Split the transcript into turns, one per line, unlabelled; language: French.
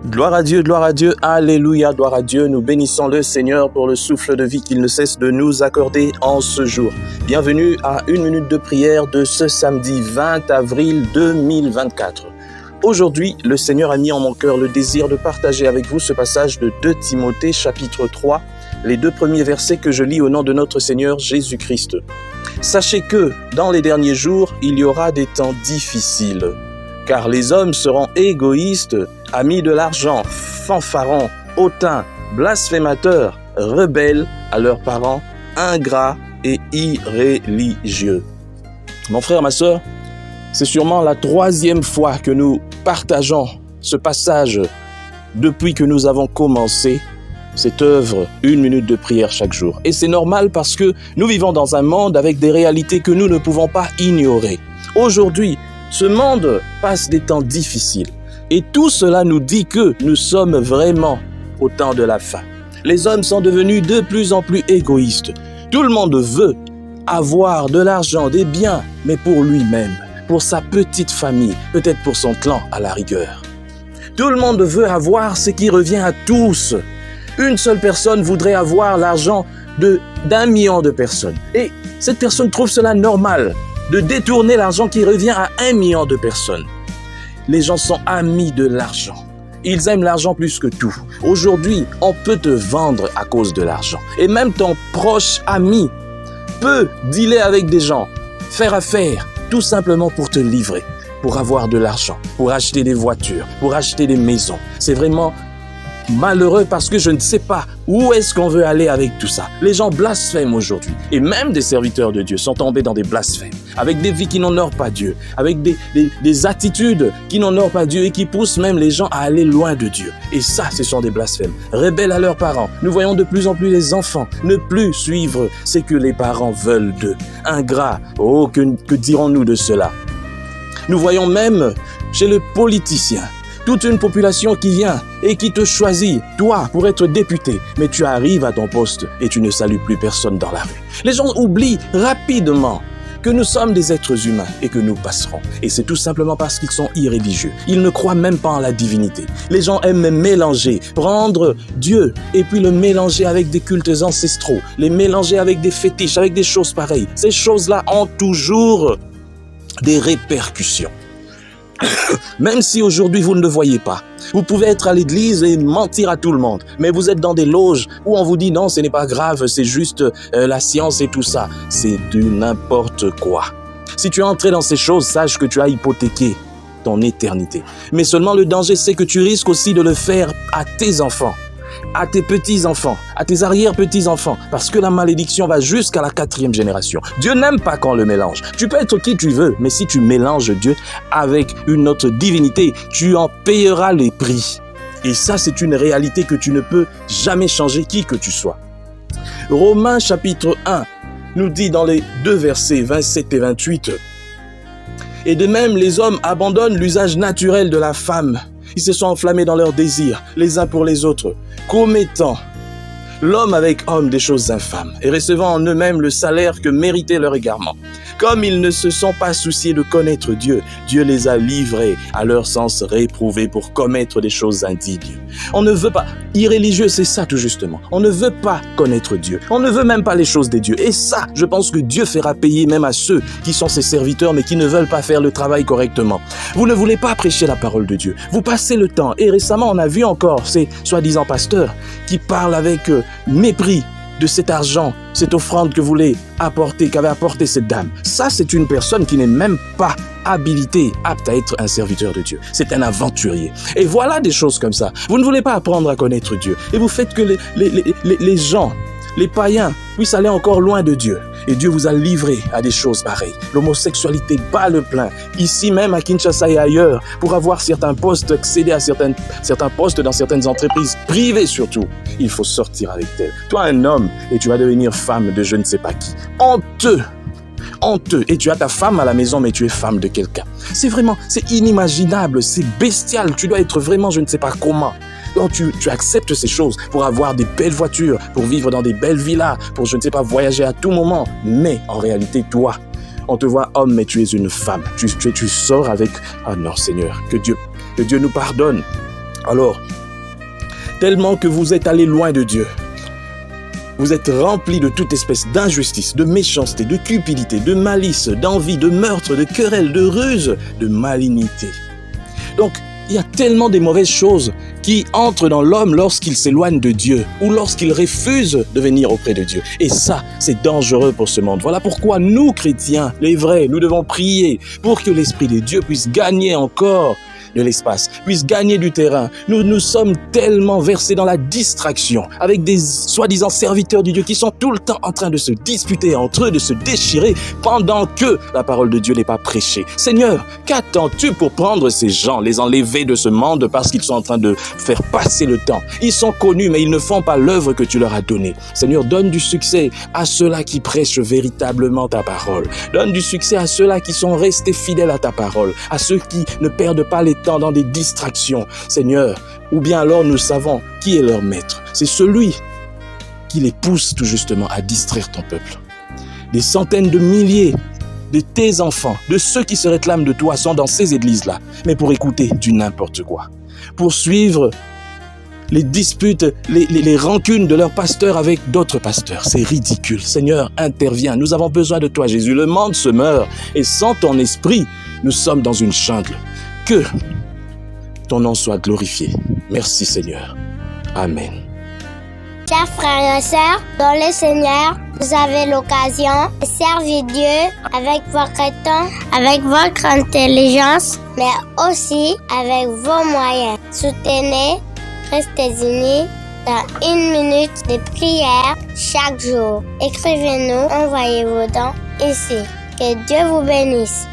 Gloire à Dieu, alléluia, gloire à Dieu. Nous bénissons le Seigneur pour le souffle de vie qu'il ne cesse de nous accorder en ce jour. Bienvenue à une minute de prière de ce samedi 20 avril 2024. Aujourd'hui, le Seigneur a mis en mon cœur le désir de partager avec vous ce passage de 2 Timothée chapitre 3, les 2 premiers versets que je lis au nom de notre Seigneur Jésus-Christ. Sachez que dans les derniers jours, il y aura des temps difficiles, car les hommes seront égoïstes, amis de l'argent, fanfarons, hautains, blasphémateurs, rebelles à leurs parents, ingrats et irréligieux. Mon frère, ma sœur, c'est sûrement la 3e fois que nous partageons ce passage depuis que nous avons commencé cette œuvre, une minute de prière chaque jour. Et c'est normal parce que nous vivons dans un monde avec des réalités que nous ne pouvons pas ignorer. Aujourd'hui, ce monde passe des temps difficiles et tout cela nous dit que nous sommes vraiment au temps de la fin. Les hommes sont devenus de plus en plus égoïstes. Tout le monde veut avoir de l'argent, des biens, mais pour lui-même, pour sa petite famille, peut-être pour son clan à la rigueur. Tout le monde veut avoir ce qui revient à tous. Une seule personne voudrait avoir l'argent d'1 million de personnes. Et cette personne trouve cela normal de détourner l'argent qui revient à 1 million de personnes. Les gens sont amis de l'argent. Ils aiment l'argent plus que tout. Aujourd'hui, on peut te vendre à cause de l'argent. Et même ton proche ami peut dealer avec des gens, faire affaire, tout simplement pour te livrer, pour avoir de l'argent, pour acheter des voitures, pour acheter des maisons. C'est vraiment malheureux parce que je ne sais pas où est-ce qu'on veut aller avec tout ça. Les gens blasphèment aujourd'hui. Et même des serviteurs de Dieu sont tombés dans des blasphèmes, avec des vies qui n'honorent pas Dieu, avec des attitudes qui n'honorent pas Dieu et qui poussent même les gens à aller loin de Dieu. Et ça, ce sont des blasphèmes. Rebelles à leurs parents. Nous voyons de plus en plus les enfants ne plus suivre ce que les parents veulent d'eux. Ingrats. Oh, que dirons-nous de cela? Nous voyons même chez le politicien toute une population qui vient et qui te choisit, toi, pour être député. Mais tu arrives à ton poste et tu ne salues plus personne dans la rue. Les gens oublient rapidement que nous sommes des êtres humains et que nous passerons. Et c'est tout simplement parce qu'ils sont irréligieux. Ils ne croient même pas en la divinité. Les gens aiment mélanger, prendre Dieu et puis le mélanger avec des cultes ancestraux, les mélanger avec des fétiches, avec des choses pareilles. Ces choses-là ont toujours des répercussions. Même si aujourd'hui vous ne le voyez pas, vous pouvez être à l'église et mentir à tout le monde, mais vous êtes dans des loges où on vous dit non, ce n'est pas grave, c'est juste la science et tout ça. C'est du n'importe quoi. Si tu es entré dans ces choses, sache que tu as hypothéqué ton éternité. Mais seulement le danger, c'est que tu risques aussi de le faire à tes enfants, à tes petits-enfants, à tes arrière-petits-enfants, parce que la malédiction va jusqu'à la 4e génération. Dieu n'aime pas qu'on le mélange. Tu peux être qui tu veux, mais si tu mélanges Dieu avec une autre divinité, tu en payeras les prix. Et ça, c'est une réalité que tu ne peux jamais changer, qui que tu sois. Romains chapitre 1 nous dit dans les 2 versets 27 et 28, « Et de même, les hommes abandonnent l'usage naturel de la femme. Ils se sont enflammés dans leurs désirs, les uns pour les autres, commettant l'homme avec homme des choses infâmes et recevant en eux-mêmes le salaire que méritait leur égarement. Comme ils ne se sont pas souciés de connaître Dieu, Dieu les a livrés à leur sens réprouvé pour commettre des choses indignes. » On ne veut pas, irréligieux, c'est ça tout justement. On ne veut pas connaître Dieu. On ne veut même pas les choses des dieux. Et ça, je pense que Dieu fera payer même à ceux qui sont ses serviteurs mais qui ne veulent pas faire le travail correctement. Vous ne voulez pas prêcher la parole de Dieu. Vous passez le temps. Et récemment, on a vu encore ces soi-disant pasteurs qui parlent avec mépris de cet argent, cette offrande que qu'avait apporté cette dame. Ça, c'est une personne qui n'est même pas habilitée, apte à être un serviteur de Dieu. C'est un aventurier. Et voilà des choses comme ça. Vous ne voulez pas apprendre à connaître Dieu. Et vous faites que les gens, les païens, puissent aller encore loin de Dieu. Et Dieu vous a livré à des choses pareilles. L'homosexualité bat le plein. Ici même à Kinshasa et ailleurs, pour avoir certains postes, accéder à certains postes dans certaines entreprises privées surtout, il faut sortir avec elle. Toi, un homme, et tu vas devenir femme de je ne sais pas qui. Honteux. Et tu as ta femme à la maison, mais tu es femme de quelqu'un. C'est inimaginable, c'est bestial. Tu dois être vraiment je ne sais pas comment. Donc tu acceptes ces choses pour avoir des belles voitures, pour vivre dans des belles villas, pour je ne sais pas voyager à tout moment. Mais en réalité, toi, on te voit homme, mais tu es une femme. Tu sors avec... Ah non, Seigneur, que Dieu nous pardonne. Alors, tellement que vous êtes allé loin de Dieu. Vous êtes remplis de toute espèce d'injustice, de méchanceté, de cupidité, de malice, d'envie, de meurtre, de querelle, de ruse, de malignité. Donc, il y a tellement de mauvaises choses qui entrent dans l'homme lorsqu'il s'éloigne de Dieu ou lorsqu'il refuse de venir auprès de Dieu. Et ça, c'est dangereux pour ce monde. Voilà pourquoi nous, chrétiens, les vrais, nous devons prier pour que l'Esprit de Dieu puisse gagner encore de l'espace, puisse gagner du terrain. Nous sommes tellement versés dans la distraction avec des soi-disant serviteurs de Dieu qui sont tout le temps en train de se disputer entre eux, de se déchirer pendant que la parole de Dieu n'est pas prêchée. Seigneur, qu'attends-tu pour prendre ces gens, les enlever de ce monde parce qu'ils sont en train de faire passer le temps? Ils sont connus, mais ils ne font pas l'œuvre que tu leur as donnée. Seigneur, donne du succès à ceux-là qui prêchent véritablement ta parole. Donne du succès à ceux-là qui sont restés fidèles à ta parole, à ceux qui ne perdent pas les temps dans des distractions, Seigneur. Ou bien alors nous savons qui est leur maître. C'est celui qui les pousse tout justement à distraire ton peuple. Des centaines de milliers de tes enfants, de ceux qui se réclament de toi, sont dans ces églises-là, mais pour écouter du n'importe quoi, pour suivre les disputes, les rancunes de leurs pasteurs avec d'autres pasteurs. C'est ridicule. Seigneur, interviens. Nous avons besoin de toi, Jésus. Le monde se meurt et sans ton esprit, nous sommes dans une jungle. Que ton nom soit glorifié. Merci Seigneur. Amen.
Chers frères et sœurs, dans le Seigneur, vous avez l'occasion de servir Dieu avec votre temps, avec votre intelligence, mais aussi avec vos moyens. Soutenez, restez unis dans 1 minute de prière chaque jour. Écrivez-nous, envoyez vos dons ici. Que Dieu vous bénisse.